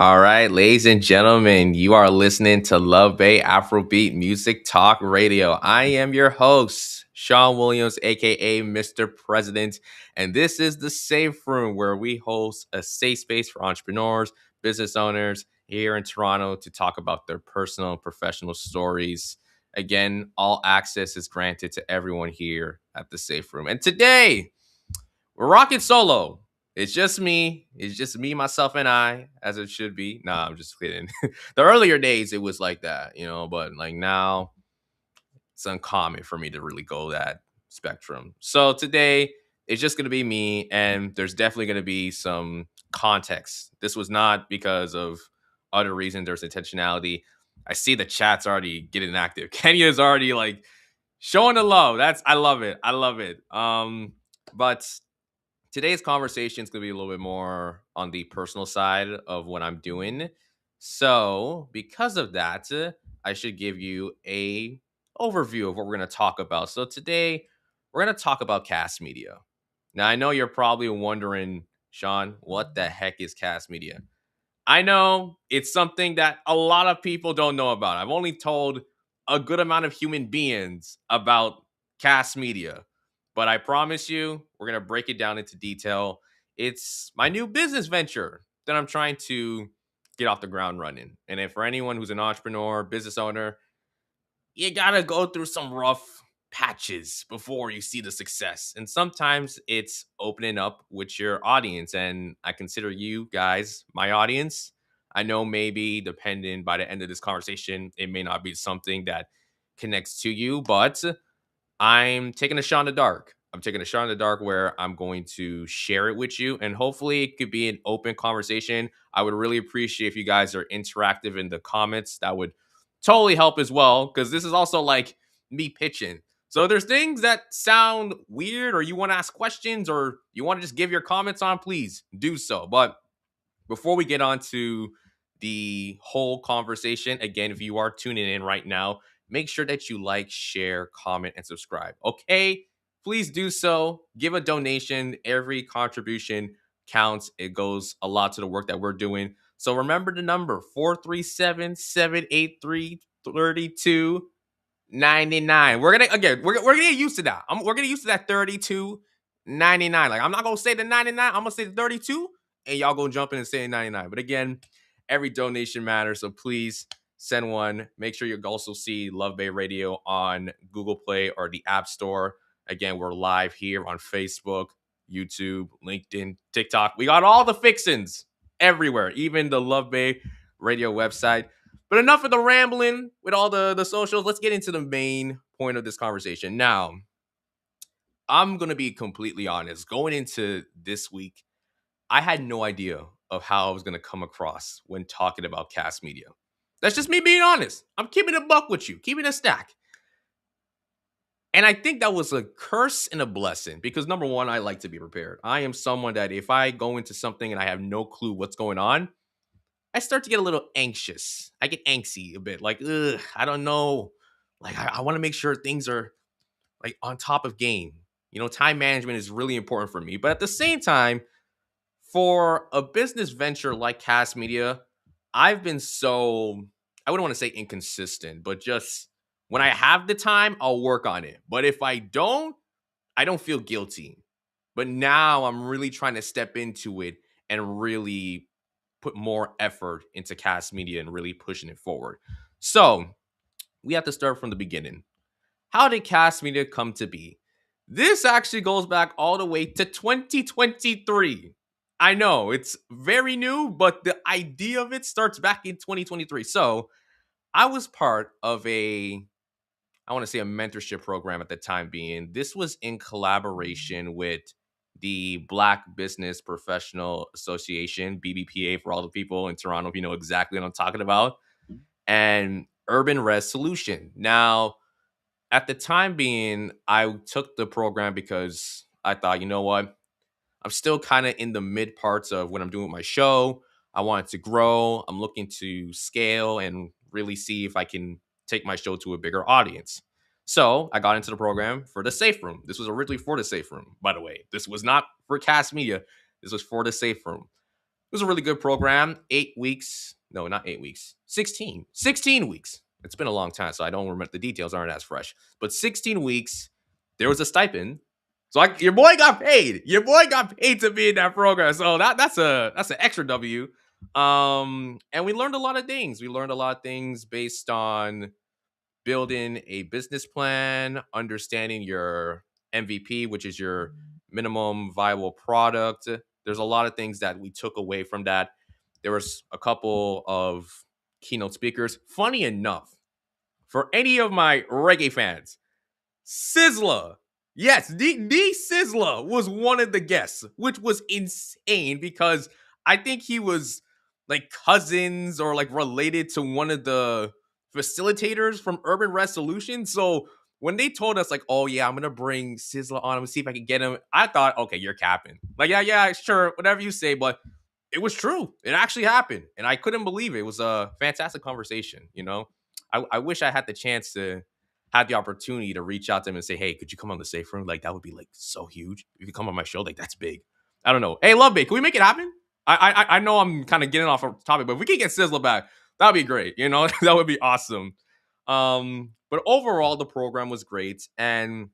All right, ladies and gentlemen, you are listening to Love Bay Afrobeat Music Talk Radio. I am your host, Sean Williams, aka Mr. President, and this is the Safe Room where we host a safe space for entrepreneurs, business owners here in Toronto to talk about their personal and professional stories. Again, all access is granted to everyone here at the Safe Room. And today, we're rocking solo. It's just me. It's just me, myself, and I, as it should be. Nah, I'm just kidding. The earlier days, it was like that, but like now, it's uncommon for me to really go that spectrum. So today, it's just going to be me, and there's definitely going to be some context. This was not because of other reasons. There's intentionality. I see the chat's already getting active. Kenya's already like showing the love. I love it. I love it. But today's conversation is going to be a little bit more on the personal side of what I'm doing. So, because of that, I should give you a overview of what we're going to talk about. So, today we're going to talk about cast media. Now, I know you're probably wondering, Sean, what the heck is cast media? I know it's something that a lot of people don't know about. I've only told a good amount of human beings about cast media, but I promise you, we're going to break it down into detail. It's my new business venture that I'm trying to get off the ground running. And if for anyone who's an entrepreneur, business owner, you gotta go through some rough patches before you see the success. And sometimes it's opening up with your audience. And I consider you guys my audience. I know maybe depending by the end of this conversation, it may not be something that connects to you, but I'm taking a shot in the dark. I'm taking a shot in the dark where I'm going to share it with you, and hopefully it could be an open conversation. I would really appreciate if you guys are interactive in the comments. That would totally help as well, because this is also like me pitching. So there's things that sound weird, or you want to ask questions, or you want to just give your comments on, please do so. But before we get on to the whole conversation, again, if you are tuning in right now, make sure that you like, share, comment, and subscribe. Okay? Please do so. Give a donation. Every contribution counts. It goes a lot to the work that we're doing. So remember the number 437-783-3299. We're gonna get used to that. We're gonna get used to that 32.99. Like, I'm not gonna say the 99, I'm gonna say the 32, and y'all gonna jump in and say 99. But again, every donation matters, so please send one. Make sure you also see Love Bay Radio on Google Play or the App Store. Again, we're live here on Facebook, YouTube, LinkedIn, TikTok. We got all the fixins everywhere, even the Love Bay Radio website. But enough of the rambling with all the socials. Let's get into the main point of this conversation. Now, I'm going to be completely honest. Going into this week, I had no idea of how I was going to come across when talking about cast media. That's just me being honest. I'm keeping a buck with you, keeping a stack. And I think that was a curse and a blessing because number one, I like to be prepared. I am someone that if I go into something and I have no clue what's going on, I start to get a little anxious. I get angsty a bit, like, ugh, I don't know. Like, I want to make sure things are like on top of game. Time management is really important for me. But at the same time, for a business venture like Cast Media, I've been so, I wouldn't want to say inconsistent, but just when I have the time, I'll work on it. But if I don't feel guilty. But now I'm really trying to step into it and really put more effort into Cast Media and really pushing it forward. So we have to start from the beginning. How did Cast Media come to be? This actually goes back all the way to 2023. I know it's very new, but the idea of it starts back in 2023. So I was part of I want to say a mentorship program at the time being. This was in collaboration with the Black Business Professional Association, BBPA, for all the people in Toronto, if you know exactly what I'm talking about, and Urban Res Solution. Now, at the time being, I took the program because I thought, you know what? I'm still kind of in the mid parts of what I'm doing with my show. I wanted to grow. I'm looking to scale and really see if I can take my show to a bigger audience. So I got into the program for the Safe Room. This was originally for the Safe Room, by the way. This was not for Cast Media. This was for the Safe Room. was a really good program. 8 weeks. No, not 8 weeks. 16. 16 weeks. It's been a long time, so I don't remember. The details aren't as fresh. But 16 weeks, there was a stipend. So your boy got paid. Your boy got paid to be in that program. So that's an extra W. And we learned a lot of things. We learned a lot of things based on building a business plan, understanding your MVP, which is your minimum viable product. There's a lot of things that we took away from that. There was a couple of keynote speakers. Funny enough, for any of my reggae fans, Sizzla. Yes, the Sizzla was one of the guests, which was insane because I think he was like cousins or like related to one of the facilitators from Urban Resolution. So when they told us like, oh yeah, I'm gonna bring Sizzla on, I'm gonna see if I can get him, I thought, okay, you're capping. Like, yeah, sure, whatever you say, but it was true. It actually happened, and I couldn't believe it. It was a fantastic conversation. I wish I had the chance to had the opportunity to reach out to him and say, "Hey, could you come on the safe room? Like that would be like so huge. If you come on my show, like that's big." I don't know. Hey, Love Bait, can we make it happen? I know I'm kind of getting off a topic, but if we can get Sizzler back, that'd be great. That would be awesome. But overall, the program was great, and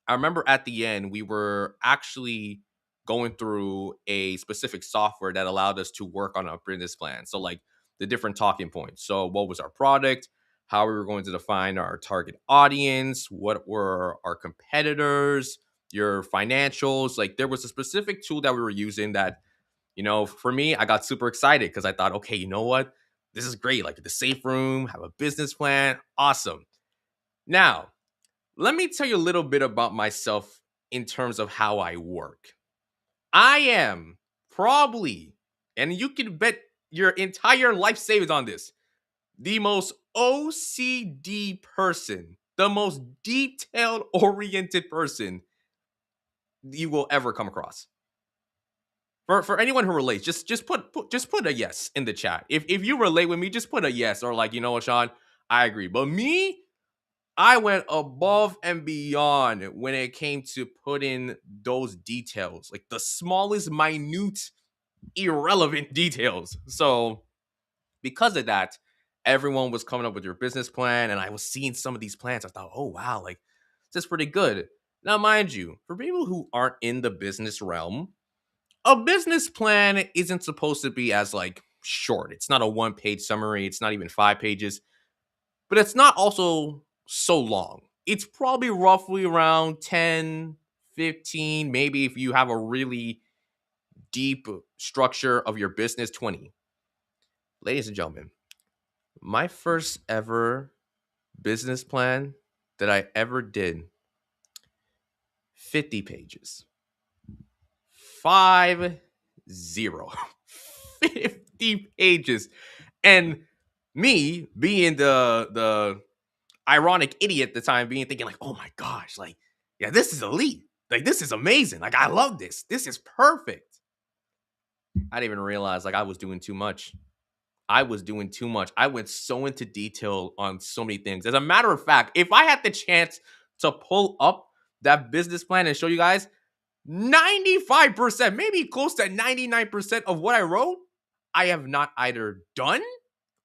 I remember at the end we were actually going through a specific software that allowed us to work on a business plan. So like the different talking points. So what was our product? How we were going to define our target audience? What were our competitors? Your financials? Like there was a specific tool that we were using that, for me, I got super excited because I thought, okay, you know what? This is great. Like the safe room, have a business plan. Awesome. Now, let me tell you a little bit about myself in terms of how I work. I am probably, and you can bet your entire life savings on this, the most OCD person, the most detailed oriented person you will ever come across. For anyone who relates, just put a yes in the chat. If you relate with me, just put a yes or like, you know what, Sean, I agree. But me, I went above and beyond when it came to putting those details, like the smallest, minute, irrelevant details. So, because of that, everyone was coming up with your business plan, and I was seeing some of these plans. I thought, oh, wow, like this is pretty good. Now, mind you, for people who aren't in the business realm, a business plan isn't supposed to be as like short. It's not a one-page summary, it's not even 5 pages, but it's not also so long. It's probably roughly around 10, 15, maybe if you have a really deep structure of your business, 20. Ladies and gentlemen, my first ever business plan that I ever did, 50 pages. 50. 50 pages. And me being the ironic idiot at the time, being thinking like, oh my gosh, like, yeah, this is elite. Like, this is amazing. Like, I love this. This is perfect. I didn't even realize like I was doing too much. I was doing too much. I went so into detail on so many things. As a matter of fact, if I had the chance to pull up that business plan and show you guys, 95%, maybe close to 99% of what I wrote, I have not either done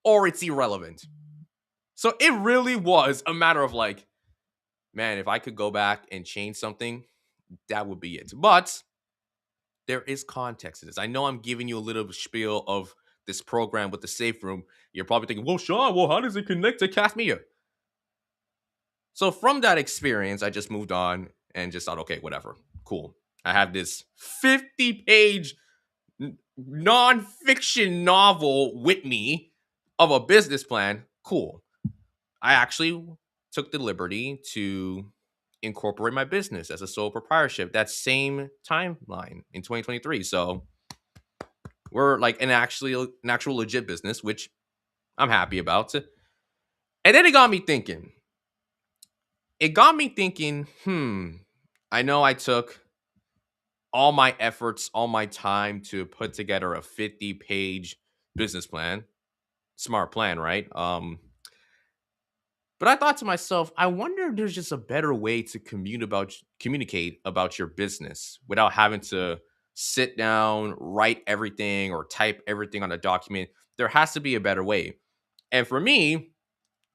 or it's irrelevant. So it really was a matter of like, man, if I could go back and change something, that would be it. But there is context to this. I know I'm giving you a little spiel of this program with the safe room. You're probably thinking, well, Sean, well, how does it connect to Cast Media? So from that experience, I just moved on and just thought, okay, whatever, cool. I have this 50-page nonfiction novel with me of a business plan. Cool. I actually took the liberty to incorporate my business as a sole proprietorship that same timeline in 2023. So we're like an actual legit business, which I'm happy about. And then it got me thinking. I know I took all my efforts, all my time to put together a 50-page business plan. Smart plan, right? But I thought to myself, I wonder if there's just a better way to communicate about your business without having to sit down, write everything, or type everything on a document. There has to be a better way. And for me,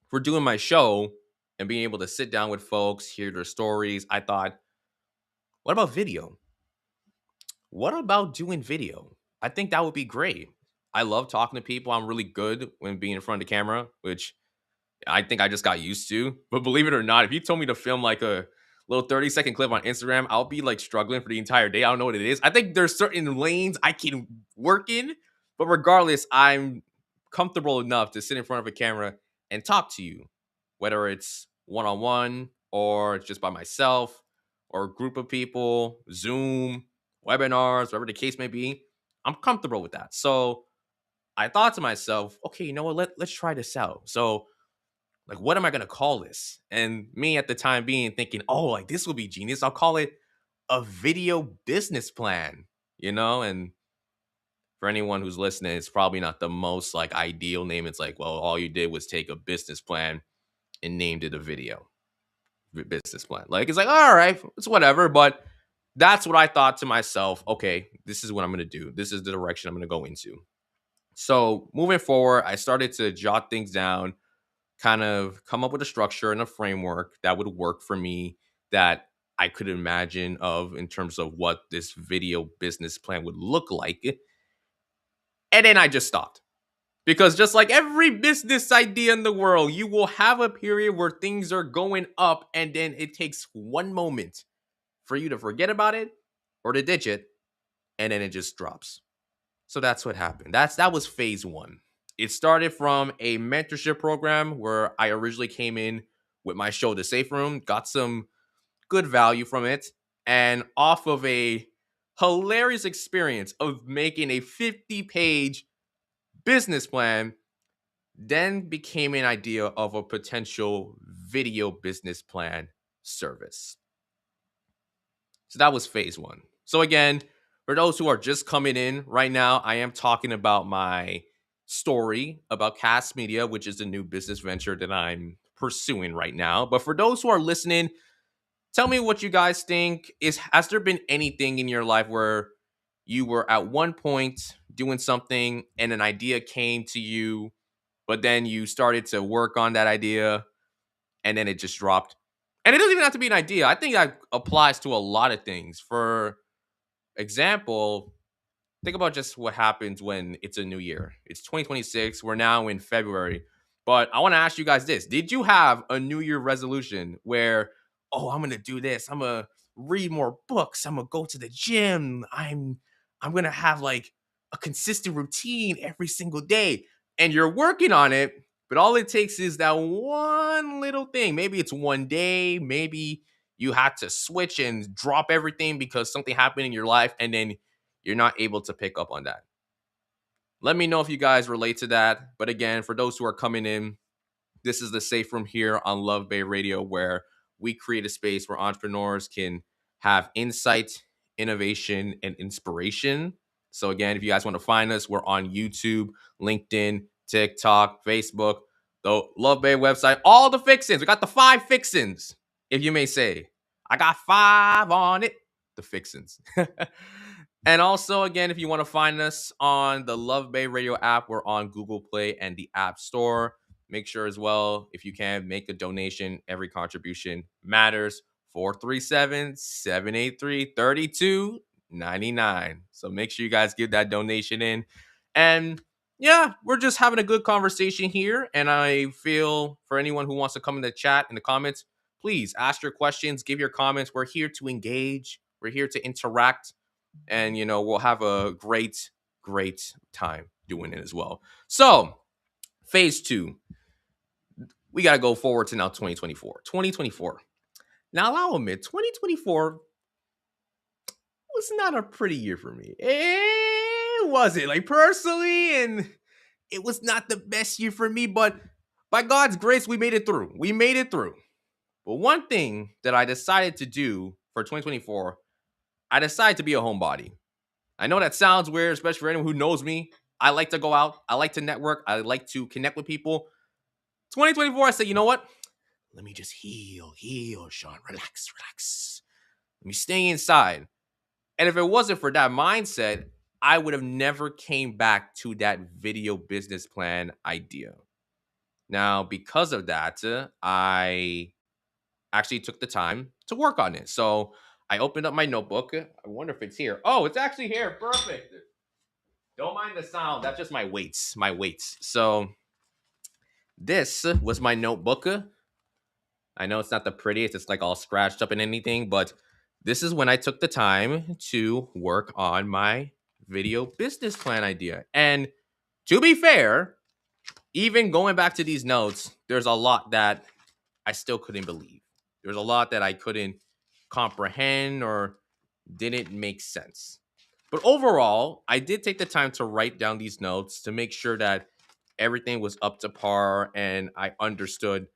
for doing my show and being able to sit down with folks, hear their stories, I thought, what about video? What about doing video? I think that would be great. I love talking to people. I'm really good when being in front of the camera, which I think I just got used to. But believe it or not, if you told me to film like a little 30-second clip on Instagram, I'll be like struggling for the entire day. I don't know what it is. I think there's certain lanes I can work in, but regardless, I'm comfortable enough to sit in front of a camera and talk to you, whether it's one on one or it's just by myself or a group of people, Zoom, webinars, whatever the case may be. I'm comfortable with that. So I thought to myself, okay, you know what? Let's try this out. So like, what am I gonna call this? And me at the time being thinking, oh, like this will be genius. I'll call it a video business plan, you know? And for anyone who's listening, it's probably not the most like ideal name. It's like, well, all you did was take a business plan and named it a video business plan. Like, it's like, all right, it's whatever. But that's what I thought to myself. Okay, this is what I'm gonna do. This is the direction I'm gonna go into. So moving forward, I started to jot things down, kind of come up with a structure and a framework that would work for me, that I could imagine of in terms of what this video business plan would look like. And then I just stopped. Because just like every business idea in the world, you will have a period where things are going up and then it takes one moment for you to forget about it or to ditch it, and then it just drops. So that's what happened. That was phase one. It started from a mentorship program where I originally came in with my show, The Safe Room, got some good value from it, and off of a hilarious experience of making a 50-page business plan, then became an idea of a potential video business plan service. So that was phase one. So again, for those who are just coming in right now, I am talking about my story about Cast Media, which is a new business venture that I'm pursuing right now. But for those who are listening, tell me what you guys think. Has there been anything in your life where you were at one point doing something and an idea came to you, but then you started to work on that idea and then it just dropped? And it doesn't even have to be an idea. I think that applies to a lot of things. For example, think about just what happens when it's a new year. It's 2026. We're now in February. But I want to ask you guys this. Did you have a New Year resolution where, oh, I'm going to do this. I'm going to read more books. I'm going to go to the gym. I'm going to have like a consistent routine every single day. And you're working on it, but all it takes is that one little thing. Maybe it's one day, maybe you had to switch and drop everything because something happened in your life, and then you're not able to pick up on that. Let me know if you guys relate to that. But again, for those who are coming in, this is the Safe Room here on Love Bay Radio, where we create a space where entrepreneurs can have insight, innovation, and inspiration. So again, if you guys want to find us, we're on YouTube, LinkedIn, TikTok, Facebook, the Love Bay website, all the fixins. We got the 5 fixins, if you may say. I got 5 on it. The fixins. And also, again, if you want to find us on the Love Bay Radio app, we're on Google Play and the App Store. Make sure as well, if you can, make a donation. Every contribution matters. 437-783-3299. So make sure you guys give that donation in. And yeah, we're just having a good conversation here. And I feel for anyone who wants to come in the chat, in the comments, please ask your questions, give your comments. We're here to engage. We're here to interact. And, you know, we'll have a great time doing it as well. So phase 2, we got to go forward to now 2024. Now, I'll admit, 2024 was not a pretty year for me. It wasn't, like, personally, and it was not the best year for me, but by God's grace, we made it through. But one thing that I decided to do for 2024, I decided to be a homebody. I know that sounds weird, especially for anyone who knows me. I like to go out. I like to network. I like to connect with people. 2024, I said, you know what? Let me just heal, Sean. Relax. Let me stay inside. And if it wasn't for that mindset, I would have never came back to that video business plan idea. Now, because of that, I actually took the time to work on it. So I opened up my notebook. I wonder if it's here. Oh, it's actually here. Perfect. Don't mind the sound. That's just my weights. My weights. So this was my notebook. I know it's not the prettiest. It's like all scratched up and anything, but this is when I took the time to work on my video business plan idea. And to be fair, even going back to these notes, there's a lot that I still couldn't believe. There's a lot that I couldn't comprehend or didn't make sense. But overall, I did take the time to write down these notes to make sure that everything was up to par and I understood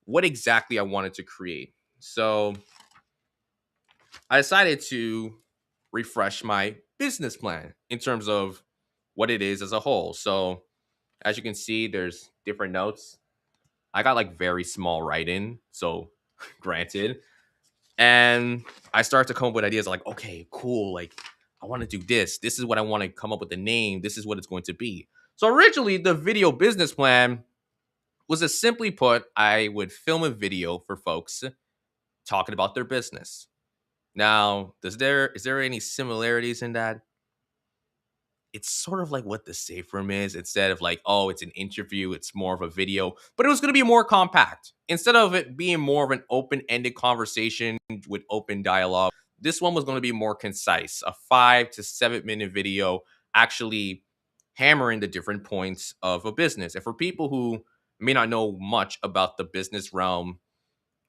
what exactly I wanted to create. So I decided to refresh my business plan in terms of what it is as a whole. So as you can see, there's different notes. I got like very small writing, so granted. And I started to come up with ideas like, okay, cool, like I want to do this. This is what I want to come up with the name. This is what it's going to be. So originally, the video business plan was a simply put, I would film a video for folks talking about their business. Now, is there any similarities in that? It's sort of like what the safe room is. Instead of like, oh, it's an interview, it's more of a video, but it was going to be more compact. Instead of it being more of an open-ended conversation with open dialogue, this one was going to be more concise, a 5 to 7 minute video, actually hammering the different points of a business. And for people who may not know much about the business realm,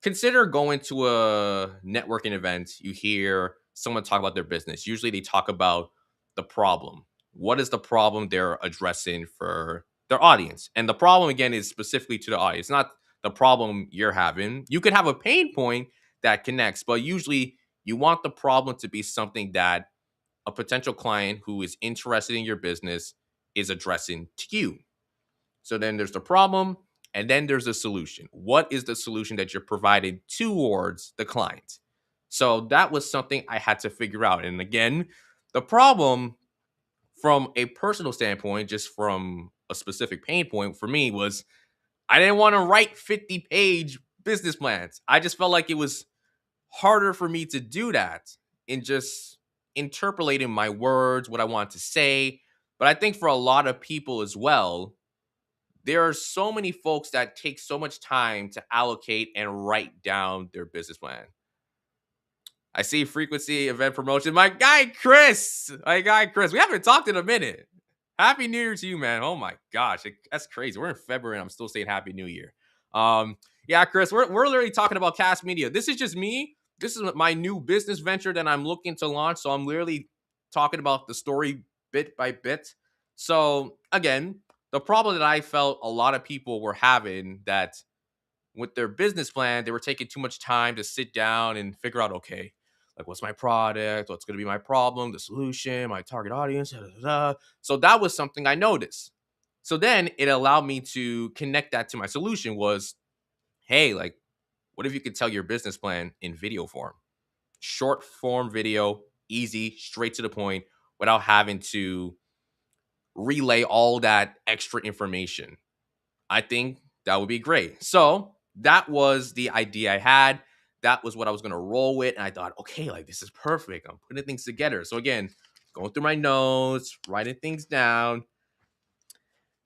consider going to a networking event. You hear someone talk about their business. Usually they talk about the problem. What is the problem they're addressing for their audience? And the problem, again, is specifically to the audience, not the problem you're having. You could have a pain point that connects, but usually you want the problem to be something that a potential client who is interested in your business is addressing to you. So then there's the problem, and then there's the solution. What is the solution that you're providing towards the client? So that was something I had to figure out. And again, the problem from a personal standpoint, just from a specific pain point for me, was I didn't want to write 50-page business plans. I just felt like it was harder for me to do that in just interpolating my words, what I want to say. But I think for a lot of people as well, there are so many folks that take so much time to allocate and write down their business plan. I see frequency, event promotion. My guy Chris, we haven't talked in a minute. Happy New Year to you, man. Oh my gosh, that's crazy. We're in February and I'm still saying Happy New Year. Yeah, Chris, we're literally talking about Cast Media. This is just me. This is my new business venture that I'm looking to launch. So I'm literally talking about the story bit by bit. So again, the problem that I felt a lot of people were having that with their business plan, they were taking too much time to sit down and figure out, okay, like what's my product, what's going to be my problem, the solution, my target audience. Da, da, da, da. So that was something I noticed. So then it allowed me to connect that to my solution was, hey, like, what if you could tell your business plan in video form? Short form video, easy, straight to the point, without having to relay all that extra information. I think that would be great. So that was the idea I had. That was what I was going to roll with. And I thought, okay, like this is perfect. I'm putting things together. So again, going through my notes, writing things down.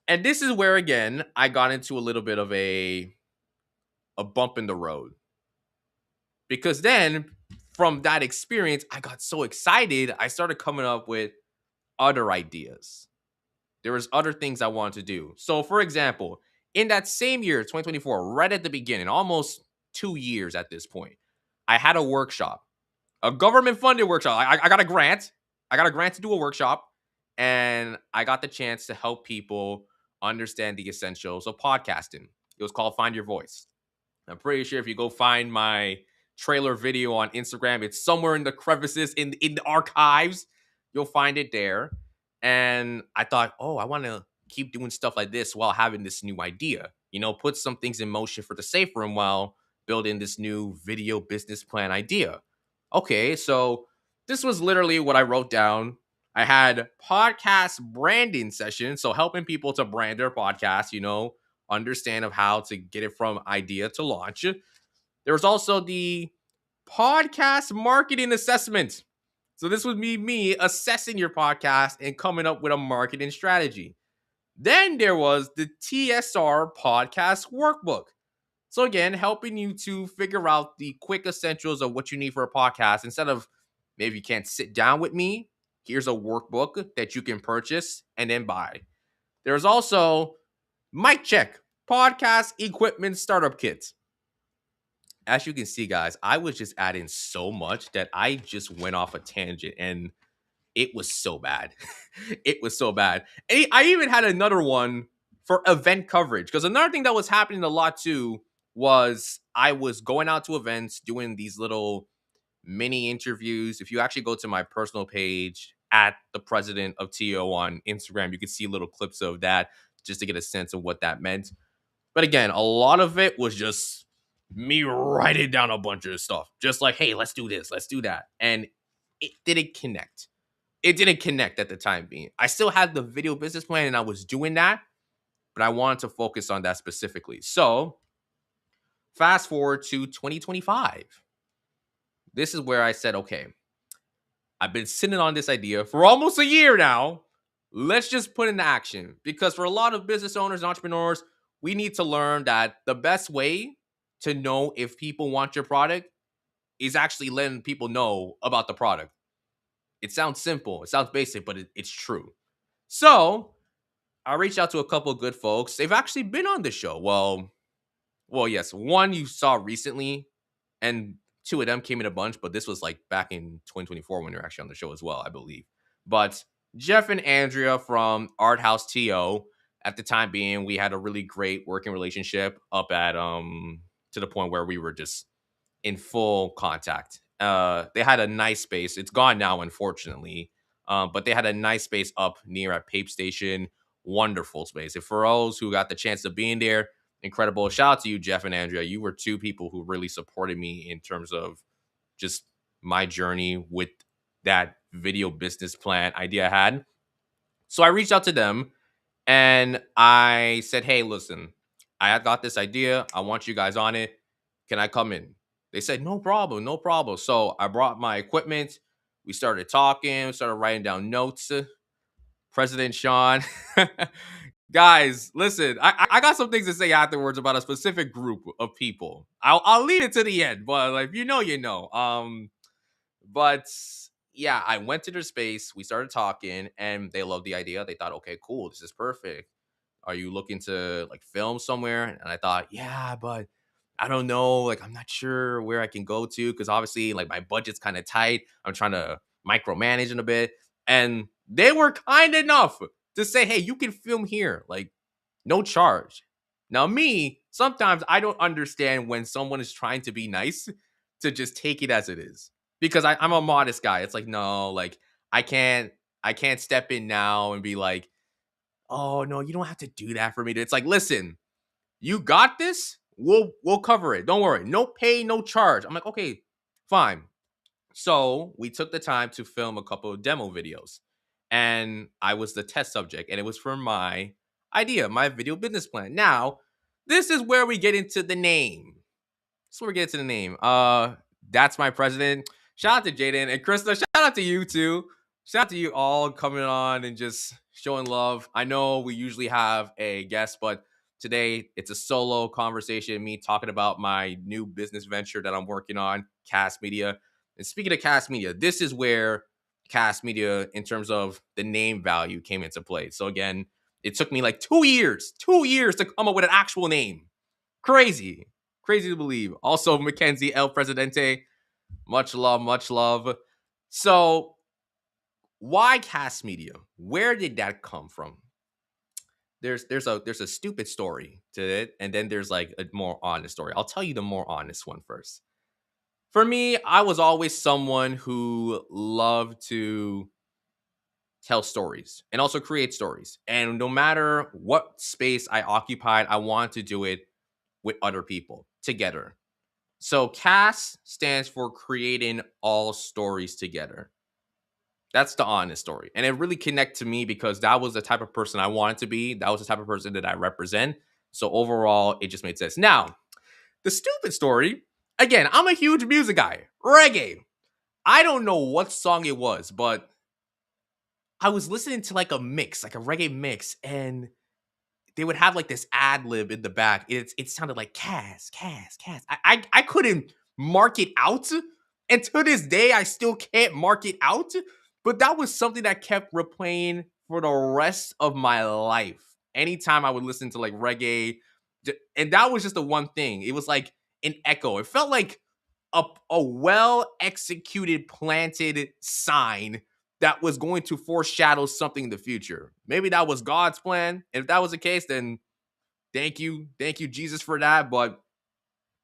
And this is where, again, I got into a little bit of a bump in the road. Because then from that experience, I got so excited. I started coming up with other ideas. There was other things I wanted to do. So for example, in that same year, 2024, right at the beginning, almost 2 years at this point, I had a workshop, a government funded workshop. I got a grant. I got a grant to do a workshop, and I got the chance to help people understand the essentials of podcasting. It was called Find Your Voice. I'm pretty sure if you go find my trailer video on Instagram, it's somewhere in the crevices in the archives. You'll find it there. And I thought, oh, I want to keep doing stuff like this while having this new idea. Put some things in motion for the safe room while building this new video business plan idea. Okay, so This was literally what I wrote down. I had podcast branding sessions, so helping people to brand their podcast, understand of how to get it from idea to launch. There was also the podcast marketing assessment. So this would be me assessing your podcast and coming up with a marketing strategy. Then there was the TSR podcast workbook. So again, helping you to figure out the quick essentials of what you need for a podcast. Instead of maybe you can't sit down with me, here's a workbook that you can purchase and then buy. There's also Mic Check, podcast equipment startup kits. As you can see, guys, I was just adding so much that I just went off a tangent and it was so bad. It was so bad. And I even had another one for event coverage, because another thing that was happening a lot too was I was going out to events doing these little mini interviews. If you actually go to my personal page at the president of TO on Instagram, you can see little clips of that just to get a sense of what that meant. But again, a lot of it was just me writing down a bunch of stuff, just like, hey, let's do this, let's do that. And it didn't connect. It didn't connect at the time being. I still had the video business plan and I was doing that, but I wanted to focus on that specifically. So fast forward to 2025. This is where I said, okay, I've been sitting on this idea for almost a year now. Let's just put into action. Because for a lot of business owners and entrepreneurs, we need to learn that the best way to know if people want your product is actually letting people know about the product. It sounds simple, it sounds basic, but it's true. So I reached out to a couple of good folks. They've actually been on the show. Yes. One you saw recently, and two of them came in a bunch, but this was like back in 2024 when they were actually on the show as well, I believe. But Jeff and Andrea from Art House TO, at the time being, we had a really great working relationship up at to the point where we were just in full contact. They had a nice space. It's gone now, unfortunately. But they had a nice space up near at Pape Station. Wonderful space. And for those who got the chance of being there, incredible. Shout out to you, Jeff and Andrea. You were two people who really supported me in terms of just my journey with that video business plan idea I had. So I reached out to them and I said, hey, listen, I have got this idea. I want you guys on it. Can I come in? They said, no problem, no problem. So I brought my equipment. We started talking, started writing down notes. President Sean. Guys, listen, I got some things to say afterwards about a specific group of people. I'll leave it to the end, but like, if you know, you know. But yeah, I went to their space. We started talking, and they loved the idea. They thought, okay, cool, this is perfect. Are you looking to like film somewhere? And I thought, yeah, but I don't know. Like, I'm not sure where I can go to because obviously, like, my budget's kind of tight. I'm trying to micromanage in a bit. And they were kind enough to say, hey, you can film here, like, no charge. Now, me, sometimes I don't understand when someone is trying to be nice to just take it as it is because I'm a modest guy. It's like, no, like, I can't, I can't step in now and be like, oh no, you don't have to do that for me. It's like, listen, you got this. We'll cover it. Don't worry. No pay, no charge. I'm like, okay, fine. So we took the time to film a couple of demo videos, and I was the test subject, and it was for my idea, my video business plan. Now, this is where we get into the name. This is where we get into the name. That's my president. Shout out to Jaden and Krista. Shout out to you too. Shout out to you all coming on and just showing love. I know we usually have a guest, but today it's a solo conversation. Me talking about my new business venture that I'm working on, C.A.S.T Media. And speaking of C.A.S.T Media, this is where C.A.S.T Media, in terms of the name value, came into play. So again, it took me like 2 years to come up with an actual name. Crazy. Crazy to believe. Also, Mackenzie El Presidente. Much love, much love. So, why C.A.S.T Media? Where did that come from? There's a stupid story to it, and then there's like a more honest story. I'll tell you the more honest one first. For me, I was always someone who loved to tell stories and also create stories. And no matter what space I occupied, I wanted to do it with other people together. So C.A.S.T stands for creating all stories together. That's the honest story. And it really connected to me because that was the type of person I wanted to be. That was the type of person that I represent. So overall, it just made sense. Now, the stupid story, again, I'm a huge music guy. Reggae. I don't know what song it was, but I was listening to like a mix, like a reggae mix, and they would have like this ad lib in the back. It sounded like Cass. I couldn't mark it out, and to this day I still can't mark it out. But that was something that kept replaying for the rest of my life. Anytime I would listen to like reggae, and that was just the one thing. It was like an echo. It felt like a well executed planted sign that was going to foreshadow something in the future. Maybe that was God's plan. And if that was the case, then thank you, Jesus, for that. But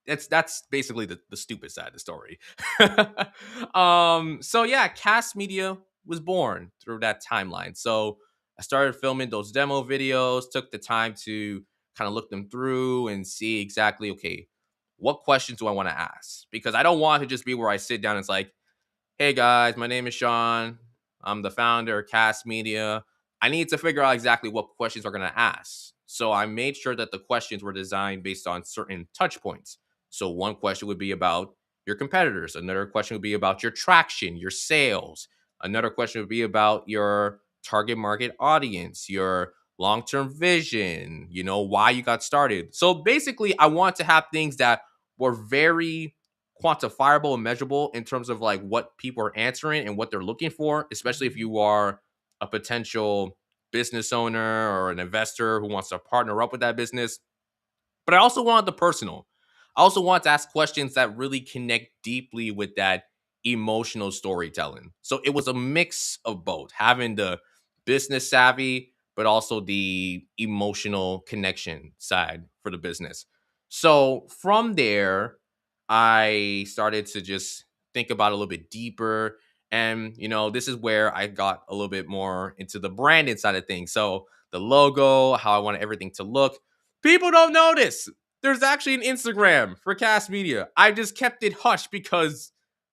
that's basically the stupid side of the story. So yeah, Cast Media was born through that timeline. So I started filming those demo videos, took the time to kind of look them through and see exactly, okay, what questions do I want to ask? Because I don't want to just be where I sit down and it's like, hey guys, my name is Sean. I'm the founder of Cast Media. I need to figure out exactly what questions are going to ask. So I made sure that the questions were designed based on certain touch points. So one question would be about your competitors. Another question would be about your traction, your sales. Another question would be about your target market audience, your long-term vision, why you got started. So basically, I want to have things that were very quantifiable and measurable in terms of like what people are answering and what they're looking for, especially if you are a potential business owner or an investor who wants to partner up with that business. But I also want the personal. I also want to ask questions that really connect deeply with that emotional storytelling. So it was a mix of both, having the business savvy, but also the emotional connection side for the business. So from there, I started to just think about it a little bit deeper. And, this is where I got a little bit more into the branding side of things. So the logo, how I wanted everything to look. People don't notice. There's actually an Instagram for Cast Media. I just kept it hush because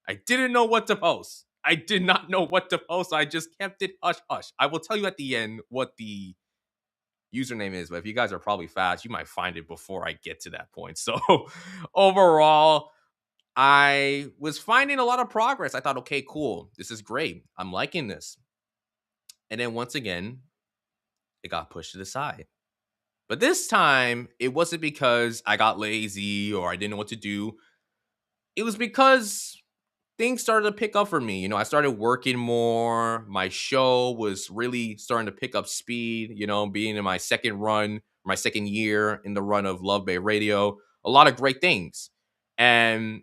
I didn't know what to post. I did not know what to post. I just kept it hush hush. I will tell you at the end what the username is, but if you guys are probably fast, you might find it before I get to that point. So overall, I was finding a lot of progress. I thought, okay, cool. This is great. I'm liking this. And then once again, it got pushed to the side. But this time, it wasn't because I got lazy or I didn't know what to do. It was because things started to pick up for me. I started working more. My show was really starting to pick up speed, being in my second run, my second year in the run of Love Bay Radio. A lot of great things. And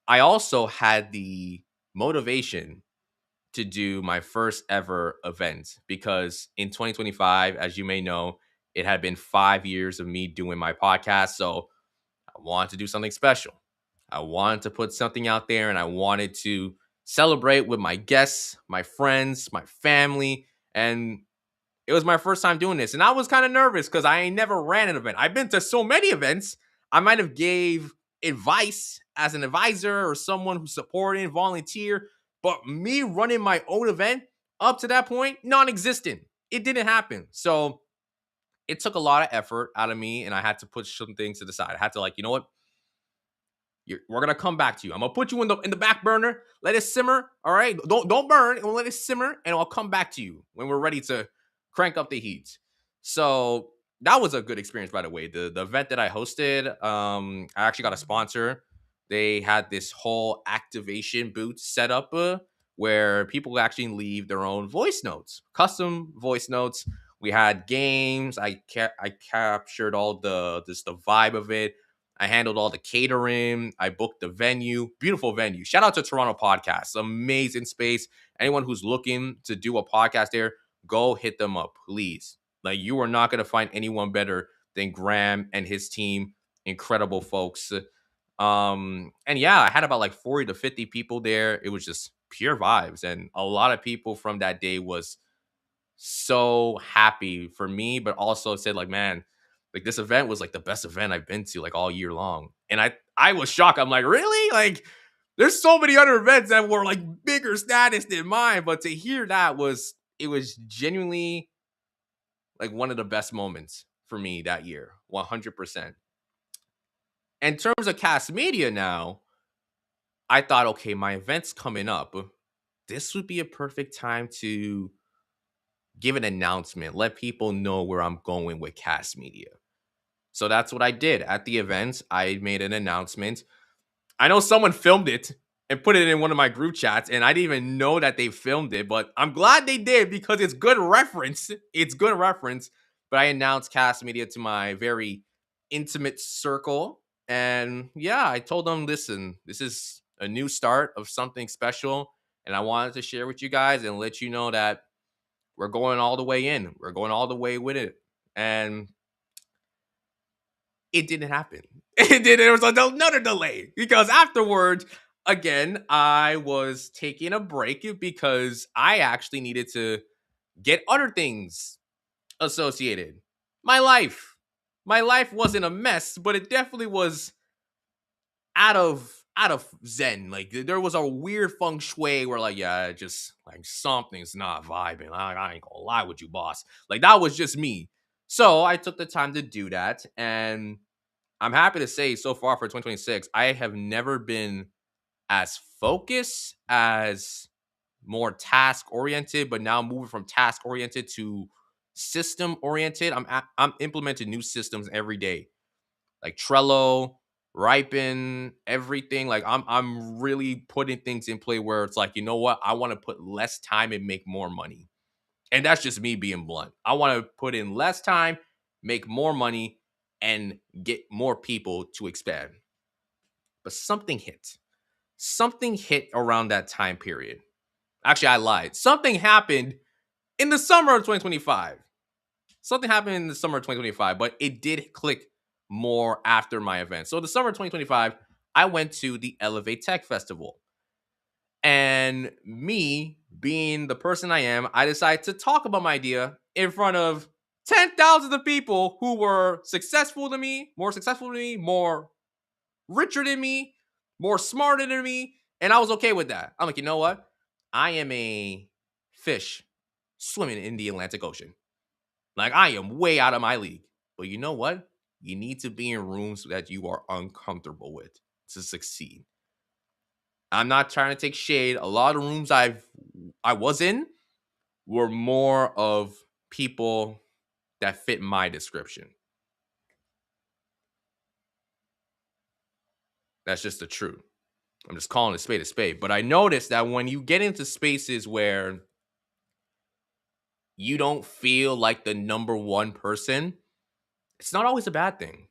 I also had the motivation to do my first ever event because in 2025, as you may know, it had been 5 years of me doing my podcast. So I wanted to do something special. I wanted to put something out there and I wanted to celebrate with my guests, my friends, my family. And it was my first time doing this. And I was kind of nervous because I ain't never ran an event. I've been to so many events. I might have gave advice as an advisor or someone who supported, volunteer. But me running my own event up to that point, non-existent. It didn't happen. So it took a lot of effort out of me and I had to put some things to the side. I had to like, you know what? We're gonna come back to you. I'm gonna put you in the back burner. Let it simmer. All right. Don't burn. We'll let it simmer, and I'll come back to you when we're ready to crank up the heat. So that was a good experience, by the way. The event that I hosted, I actually got a sponsor. They had this whole activation booth set up where people actually leave their own voice notes, custom voice notes. We had games. I captured all the vibe of it. I handled all the catering. I booked the venue. Beautiful venue. Shout out to Toronto Podcasts. Amazing space. Anyone who's looking to do a podcast there, go hit them up, please. Like, you are not going to find anyone better than Graham and his team. Incredible folks. And yeah, I had about like 40 to 50 people there. It was just pure vibes. And a lot of people from that day was so happy for me, but also said like, man, like this event was like the best event I've been to like all year long. And I was shocked. I'm like, really? Like There's so many other events that were like bigger status than mine, but to hear that was genuinely like one of the best moments for me that year, 100%. In terms of cast media now, I thought, okay, my event's coming up. This would be a perfect time to give an announcement, let people know where I'm going with cast media. So that's what I did at the event. I made an announcement. I know someone filmed it and put it in one of my group chats, and I didn't even know that they filmed it, but I'm glad they did because it's good reference. It's good reference. But I announced cast media to my very intimate circle. And yeah, I told them, listen, this is a new start of something special. And I wanted to share with you guys and let you know that we're going all the way in. We're going all the way with it. And it didn't happen. It did. There was another delay because afterwards, again, I was taking a break because I actually needed to get other things associated. My life. My life wasn't a mess, but it definitely was out of zen. Like there was a weird feng shui where like, yeah, just like something's not vibing. I ain't gonna lie with you, boss. Like that was just me. So I took the time to do that. And I'm happy to say so far for 2026, I have never been as focused, as more task oriented, but now moving from task oriented to system oriented. I'm implementing new systems every day, like Trello, Ripen, everything. Like I'm really putting things in play where it's like, you know what? I want to put less time and make more money. And that's just me being blunt. I want to put in less time, make more money, and get more people to expand. But something hit. Something hit around that time period. Actually, I lied. Something happened in the summer of 2025. Something happened in the summer of 2025, but it did click more after my event. So the summer of 2025, I went to the Elevate Tech Festival. And me being the person I am, I decided to talk about my idea in front of 10,000 of people who were successful than me, more richer than me, more smarter than me. And I was okay with that. I'm like, you know what? I am a fish swimming in the Atlantic Ocean. Like, I am way out of my league. But you know what? You need to be in rooms that you are uncomfortable with to succeed. I'm not trying to take shade. A lot of rooms I was in were more of people that fit my description. That's just the truth. I'm just calling a spade a spade. But I noticed that when you get into spaces where you don't feel like the number one person, it's not always a bad thing.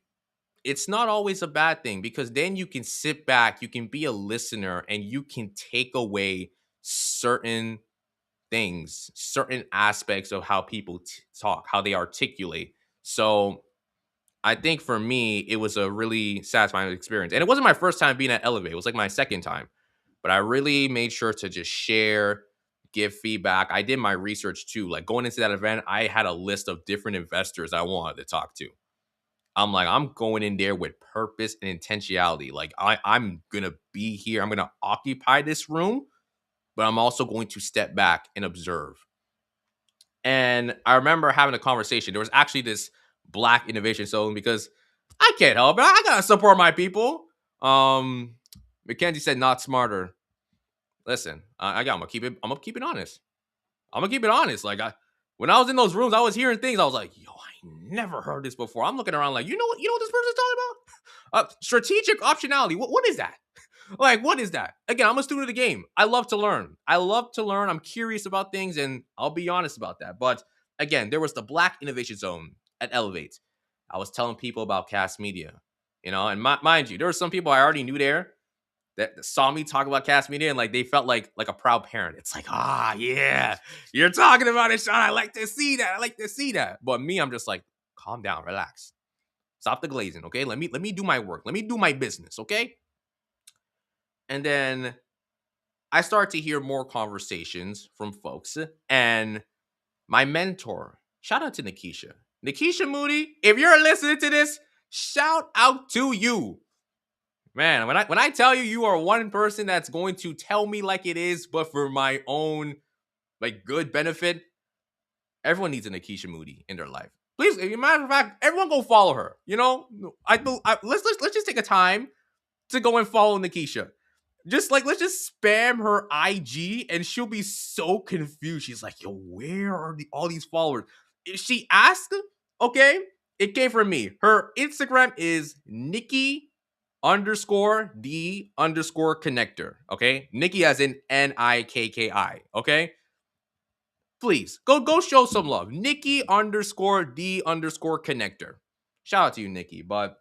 It's not always a bad thing because then you can sit back, you can be a listener, and you can take away certain things, certain aspects of how people talk, how they articulate. So I think for me, it was a really satisfying experience. And it wasn't my first time being at Elevate, it was like my second time. But I really made sure to just share, give feedback. I did my research too. Like going into that event, I had a list of different investors I wanted to talk to. I'm like, I'm going in there with purpose and intentionality. Like I'm gonna be here. I'm gonna occupy this room, but I'm also going to step back and observe. And I remember having a conversation. There was actually this Black Innovation Zone because I can't help it. I gotta support my people. Mackenzie said not smarter. Listen, I'm gonna keep it. I'm gonna keep it honest. I'm gonna keep it honest. Like when I was in those rooms, I was hearing things. I was like, yo, I never heard this before. I'm looking around like, you know what this person's talking about? Strategic optionality. What is that? Like, what is that? Again, I'm a student of the game. I love to learn. I'm curious about things, and I'll be honest about that. But again, there was the Black Innovation Zone at Elevate. I was telling people about Cast Media, and mind you, there were some people I already knew there that saw me talk about Cast Media, and like they felt like a proud parent. It's like, yeah, you're talking about it, Sean. I like to see that. I like to see that. But me, I'm just like, calm down, relax, stop the glazing, okay? Let me do my work. Let me do my business, okay? And then I start to hear more conversations from folks. And my mentor, shout out to Nikisha. Nikisha Moody, if you're listening to this, shout out to you. Man, when I tell you you are one person that's going to tell me like it is, but for my own like good benefit, everyone needs an Akeisha Moody in their life. Please, as a matter of fact, everyone go follow her. You know, let's just take a time to go and follow Nikisha. Just like let's just spam her IG and she'll be so confused. She's like, "Yo, where are all these followers?" If she asked, okay, it came from me. Her Instagram is Nikki underscore D underscore connector. Okay, Nikki as in Nikki. Okay, please go show some love. Nikki underscore D underscore connector. Shout out to you, Nikki. But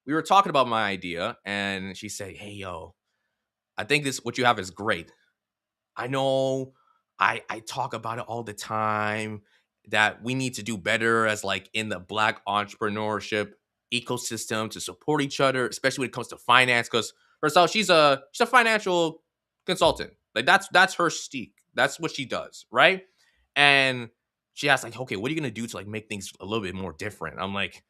we were talking about my idea, and she said, "Hey, yo, I think this what you have is great. I know I talk about it all the time that we need to do better as like in the black entrepreneurship ecosystem to support each other, especially when it comes to finance. Because herself, she's a financial consultant. Like that's her steak. That's what she does, right? And she asked like, okay, what are you gonna do to like make things a little bit more different? I'm like,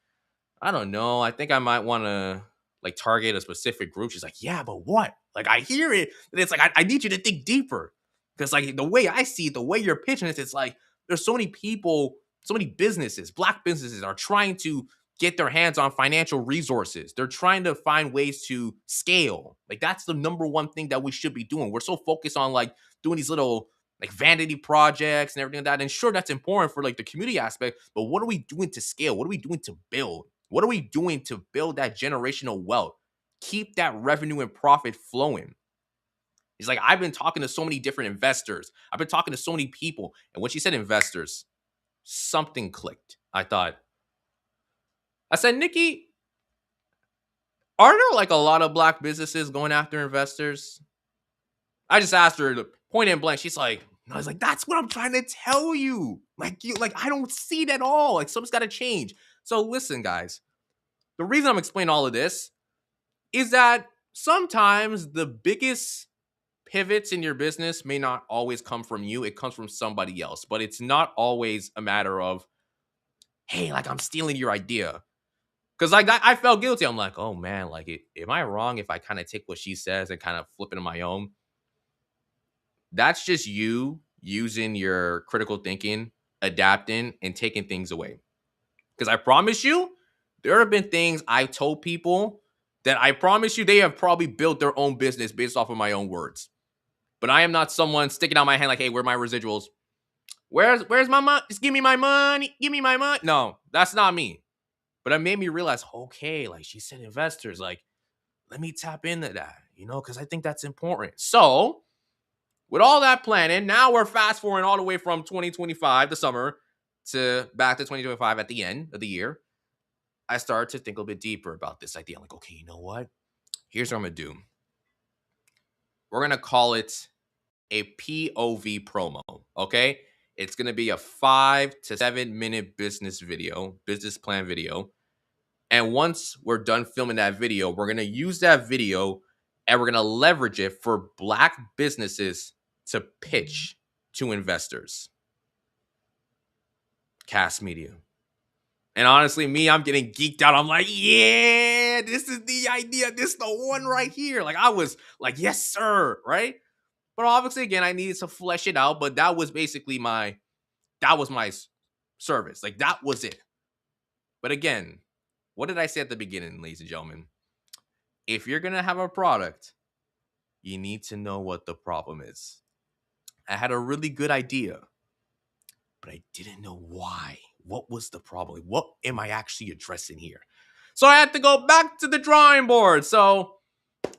I don't know. I think I might want to like target a specific group. She's like, yeah, but what? Like I hear it, and it's like I need you to think deeper because like the way I see it, the way you're pitching it, it's like there's so many people, so many businesses, black businesses are trying to get their hands on financial resources. They're trying to find ways to scale. Like that's the number one thing that we should be doing. We're so focused on like doing these little like vanity projects and everything like that. And sure, that's important for like the community aspect, but what are we doing to scale? What are we doing to build? What are we doing to build that generational wealth? Keep that revenue and profit flowing. He's like, I've been talking to so many different investors. I've been talking to so many people. And when she said investors, something clicked. I said, Nikki, are there like a lot of black businesses going after investors? I just asked her to point and blank. She's like, I was like, that's what I'm trying to tell you. Like, I don't see it at all. Like, something's got to change. So listen, guys, the reason I'm explaining all of this is that sometimes the biggest pivots in your business may not always come from you. It comes from somebody else, but it's not always a matter of, hey, like I'm stealing your idea. Cause like I felt guilty. I'm like, oh man, like am I wrong if I kind of take what she says and kind of flip it on my own? That's just you using your critical thinking, adapting, and taking things away. Because I promise you, there have been things I told people that I promise you they have probably built their own business based off of my own words. But I am not someone sticking out my hand like, hey, where are my residuals? Where's my money? Just give me my money. Give me my money. No, that's not me. But it made me realize, okay, like she said, investors, like, let me tap into that, because I think that's important. So, with all that planning, now we're fast forwarding all the way from 2025, the summer, to back to 2025 at the end of the year. I started to think a little bit deeper about this idea. I'm like, okay, you know what? Here's what I'm going to do. We're going to call it a POV promo, okay? It's going to be a 5 to 7 minute business plan video. And once we're done filming that video, we're going to use that video and we're going to leverage it for black businesses to pitch to investors. C.A.S.T Media. And honestly, I'm getting geeked out. I'm like, yeah, this is the idea. This is the one right here. Like I was like, yes, sir, right? But obviously, again, I needed to flesh it out. But that was basically my service. Like that was it. But again, what did I say at the beginning, ladies and gentlemen? If you're going to have a product, you need to know what the problem is. I had a really good idea, but I didn't know why. What was the problem? What am I actually addressing here? So I had to go back to the drawing board. So